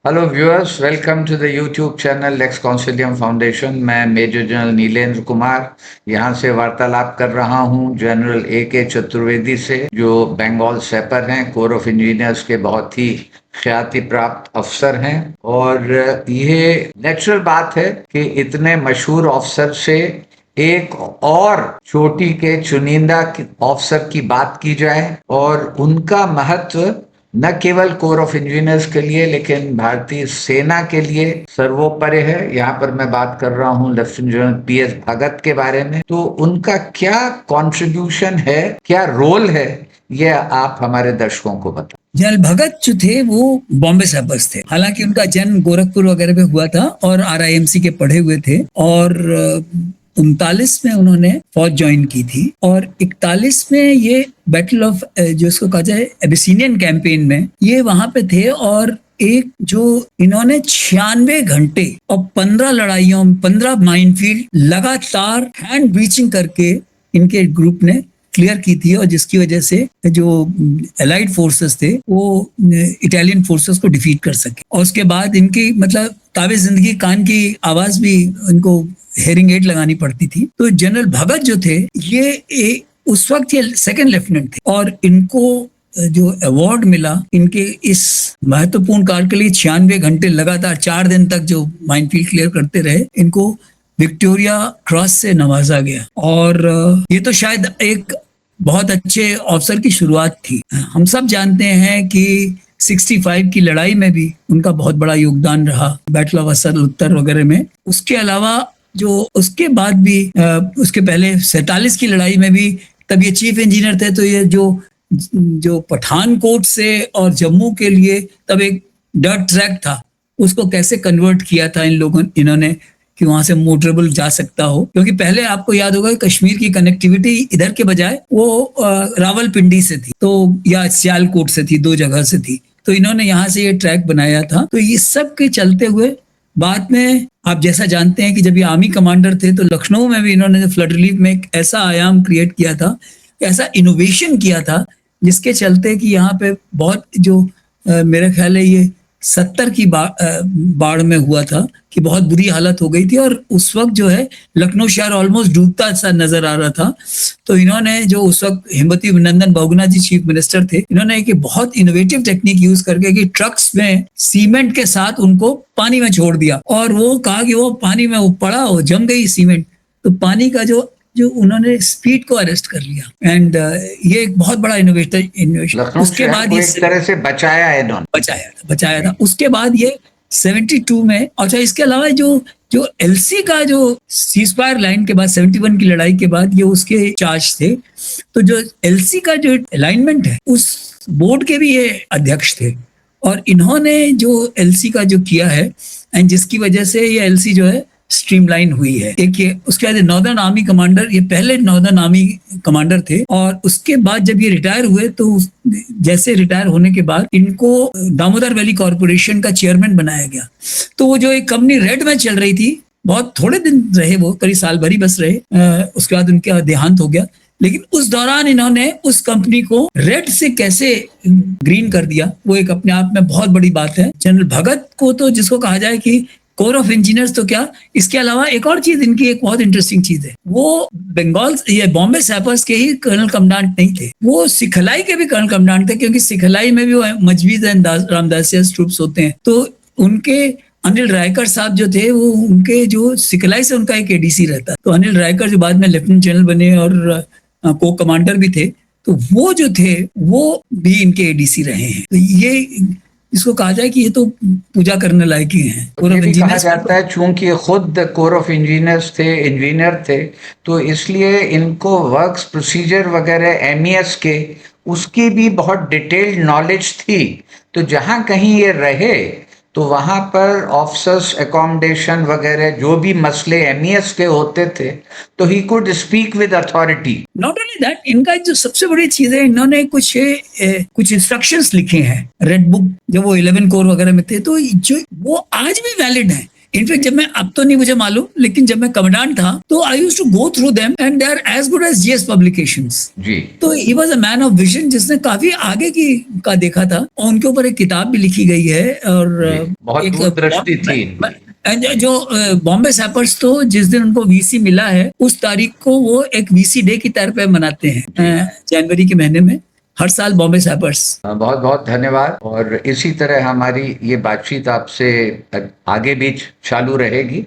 Hello viewers, welcome to the YouTube channel Lex Consilium Foundation. मैं major general Nilendra Kumar यहाँ से वार्तालाप कर रहा हूँ जनरल A.K. चतुर्वेदी से, जो बंगाल सैपर हैं, कोर ऑफ इंजीनियर्स के बहुत ही ख्याति प्राप्त अफसर हैं। और ये नेचुरल बात है कि इतने मशहूर अफसर से एक और चोटी के चुनिंदा अफसर की बात की जाए और उनका महत्व न केवल कोर ऑफ इंजीनियर्स के लिए लेकिन भारतीय सेना के लिए सर्वोपरि है। यहाँ पर मैं बात कर रहा हूँ लेफ्टिनेंट जनरल P.S. भगत के बारे में। तो उनका क्या कंट्रीब्यूशन है, क्या रोल है, ये आप हमारे दर्शकों को बताएं। जनरल भगत जो थे वो बॉम्बे सैपर्स थे। हालांकि उनका जन्म गोरखपुर वगैरह में हुआ था और RIMC के पढ़े हुए थे और 39 में उन्होंने फौज ज्वाइन की थी और 41 में ये बैटल ऑफ जो इसको कहा जाए एबिसिनियन कैंपेन में ये वहां पे थे। और एक जो इन्होंने 96 घंटे और 15 लड़ाइयों 15 माइनफील्ड लगातार हैंड ब्रीचिंग करके इनके ग्रुप ने क्लियर की थी और जिसकी वजह से जो एलाइड फोर्सेस थे वो इटालियन फोर्सेस को डिफीट कर सके। और उसके बाद इनकी मतलब ताबे जिंदगी कान की आवाज भी इनको हेयरिंग एड लगानी पड़ती थी। तो जनरल भगत जो थे ये उस वक्त ये सेकंड लेफ्टिनेंट थे और इनको जो अवार्ड मिला इनके इस महत्वपूर्ण कार्य के लिए 96 घंटे लगातार 4 दिन तक जो माइनफील्ड क्लियर करते रहे, इनको विक्टोरिया क्रॉस से नवाजा गया। और ये तो शायद एक बहुत अच्छे अवसर की शुरुआत थी। हम सब जानते हैं कि 65 की लड़ाई में भी उनका बहुत बड़ा योगदान रहा, बैटल ऑफ असल उत्तर वगैरह में। उसके अलावा जो उसके बाद भी उसके पहले 47 की लड़ाई में भी तब ये चीफ इंजीनियर थे। तो ये जो पठानकोट से और जम्मू के लिए तब एक डर्ट ट्रैक था, उसको कैसे कन्वर्ट किया था इन्होंने कि वहां से मोटरेबल जा सकता हो। क्योंकि पहले आपको याद होगा कश्मीर की कनेक्टिविटी इधर के बजाय वो रावलपिंडी से थी तो या सियालकोट से थी, 2 जगह से थी। तो इन्होंने यहाँ से ये ट्रैक बनाया था। तो ये सब के चलते हुए बाद में आप जैसा जानते हैं कि जब ये आर्मी कमांडर थे तो लखनऊ में भी इन्होंने फ्लड रिलीफ में एक ऐसा आयाम क्रिएट किया था, ऐसा इनोवेशन किया था जिसके चलते कि यहाँ पे बहुत जो मेरा ख्याल है ये 70 की बाढ़ में हुआ था कि बहुत बुरी हालत हो गई थी और उस वक्त जो है लखनऊ शहर ऑलमोस्ट डूबता सा नजर आ रहा था। तो इन्होंने जो उस वक्त हेमवती नंदन बहुगुणा जी चीफ मिनिस्टर थे, इन्होंने एक बहुत इनोवेटिव टेक्निक यूज करके कि ट्रक्स में सीमेंट के साथ उनको पानी में छोड़ दिया और वो कहा कि वो पानी में वो पड़ा, वो जम गई सीमेंट। तो पानी का जो उन्होंने स्पीड को अरेस्ट कर लिया एंड ये एक बहुत बड़ा इनोवेशन। उसके बाद ये एक तरह से बचाया है, बचाया था। उसके बाद ये 72 में, अच्छा इसके अलावा जो LC का जो सीजफायर लाइन के बाद 71 की लड़ाई के बाद ये उसके चार्ज थे। तो जो LC का जो अलाइनमेंट है उस बोर्ड के भी ये अध्यक्ष थे और इन्होंने जो LC का जो किया है एंड जिसकी वजह से ये LC जो है स्ट्रीमलाइन हुई है। एक ये उसके बाद नॉर्दर्न आर्मी कमांडर, ये पहले नॉर्दर्न आर्मी कमांडर थे और उसके बाद जब ये रिटायर हुए तो जैसे रिटायर होने के बाद इनको दामोदर वैली कॉर्पोरेशन का चेयरमैन बनाया गया। तो वो जो एक कंपनी रेड में चल रही थी, बहुत थोड़े दिन रहे, वो करीब साल भर ही बस रहे, उसके बाद उनका देहांत हो गया। लेकिन उस दौरान इन्होंने उस कंपनी को रेड से कैसे ग्रीन कर दिया, वो एक अपने आप में बहुत बड़ी बात है। जनरल भगत को तो जिसको कहा जाए कि कोर ऑफ इंजीनियर्स तो क्या, इसके अलावा एक और चीज इनकी एक बहुत इंटरेस्टिंग चीज है, वो बंगाल ये बॉम्बे सैपर्स के ही कर्नल कमांडेंट नहीं थे, वो सिखलाई के भी कर्नल कमांडेंट थे। क्योंकि सिखलाई में भी वो मजबीज एंड रामदासिया ट्रूप्स होते हैं। तो उनके अनिल रायकर साहब जो थे वो उनके जो सिखलाई से उनका एक ADC रहता। तो अनिल रायकर जो बाद में लेफ्टिनेंट जनरल बने और को कमांडर भी थे, तो वो जो थे वो भी इनके ADC रहे हैं। तो ये इसको कहा जाए कि ये तो पूजा करने लायक ही है। ये भी कहा जाता है चूंकि खुद कोर ऑफ इंजीनियर्स थे, इंजीनियर थे, तो इसलिए इनको वर्क्स प्रोसीजर वगैरह MES के उसकी भी बहुत डिटेल्ड नॉलेज थी। तो जहां कहीं ये रहे तो वहां पर ऑफिसर्स एकोमोडेशन वगैरह जो भी मसले MES के होते थे तो he could speak with authority. Not only that, इनका जो सबसे बड़ी चीज है, इन्होंने कुछ इंस्ट्रक्शंस लिखे हैं रेड बुक, जब वो 11 कोर वगैरह में थे, तो जो वो आज भी वैलिड है इनफैक्ट जब मैं, अब तो नहीं मुझे मालूम, लेकिन जब मैं कमांडेंट था तो I used to go through them and they are as good as GS publications. जी तो he was a man of vision, जिसने काफी आगे की का देखा था, और उनके ऊपर एक किताब भी लिखी गई है। और जी, बहुत एक दूरदृष्टि थी इनकी। जो बॉम्बे सैपर्स, तो जिस दिन उनको वीसी मिला है उस तारीख को वो एक वीसी डे की तरह पे मनाते हैं, जनवरी के महीने में हर साल बॉम्बे सैपर्स। बहुत बहुत धन्यवाद, और इसी तरह हमारी ये बातचीत आपसे आगे भी चालू रहेगी।